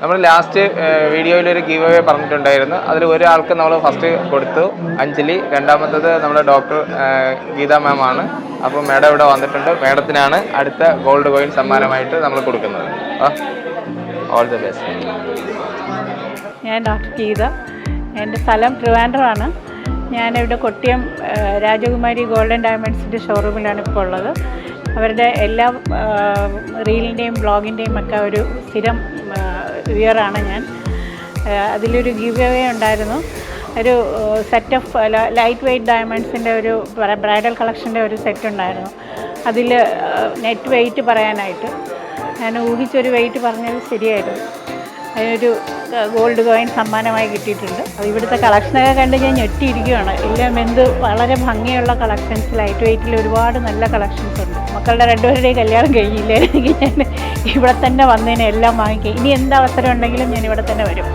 നമ്മൾ last വീഡിയോയിലൊരു give away പറഞ്ഞിട്ടുണ്ടായിരുന്നു. അതിൽ ഒരാൾക്ക് നമ്മൾ ഫസ്റ്റ് കൊടുത്തു, അഞ്ജലി. രണ്ടാമത്തത് നമ്മുടെ ഡോക്ടർ ഗീത മാം ആണ്. അപ്പോൾ മാഡം ഇവിടെ വന്നിട്ടുണ്ട്. മാഡത്തിനാണ് അടുത്ത ഗോൾഡ് കോയിൻ സമ്മാനമായിട്ട് നമ്മൾ കൊടുക്കുന്നത്. All the best. ഞാൻ ഡോക്ടർ ഗീത. എൻ്റെ സ്ഥലം ട്രിവാൻഡ്രമാണ്. ഞാനിവിടെ കൊട്ടിയം രാജകുമാരി ഗോൾഡൻ ഡയമണ്ട്സിൻ്റെ ഷോറൂമിലാണ് ഇപ്പോൾ ഉള്ളത്. അവരുടെ എല്ലാ റീലിൻ്റെയും ബ്ലോഗിൻ്റെയും ഒക്കെ ഒരു സ്ഥിരം വ്യൂവറാണ് ഞാൻ. അതിലൊരു ഗിവ് അവേ ഉണ്ടായിരുന്നു. ഒരു സെറ്റ് ഓഫ് ലൈറ്റ് വെയ്റ്റ് ഡയമണ്ട്സിൻ്റെ ഒരു ബ്രൈഡൽ കളക്ഷൻ്റെ ഒരു സെറ്റ് ഉണ്ടായിരുന്നു. അതിൽ നെറ്റ് വെയ്റ്റ് പറയാനായിട്ട് ഞാൻ ഊഹിച്ചൊരു വെയ്റ്റ് പറഞ്ഞത് ശരിയായിരുന്നു. അതിനൊരു ഗോൾഡ് കോയിൻ സമ്മാനമായി കിട്ടിയിട്ടുണ്ട്. അപ്പോൾ ഇവിടുത്തെ കളക്ഷനൊക്കെ കണ്ട് ഞാൻ ഞെട്ടിയിരിക്കുകയാണ്. എല്ലാം വളരെ ഭംഗിയുള്ള കളക്ഷൻസ്, ലൈറ്റ് വെയ്റ്റിൽ ഒരുപാട് നല്ല കളക്ഷൻസ് ഉണ്ട്. മക്കളുടെ രണ്ടുപേരുടെയും കല്യാണം കഴിഞ്ഞില്ലായിരുന്നെങ്കിൽ ഞാൻ ഇവിടെ തന്നെ വന്നതിനെ എല്ലാം വാങ്ങിക്കുക. ഇനി എന്ത് അവസരം ഉണ്ടെങ്കിലും ഞാൻ ഇവിടെ തന്നെ വരും.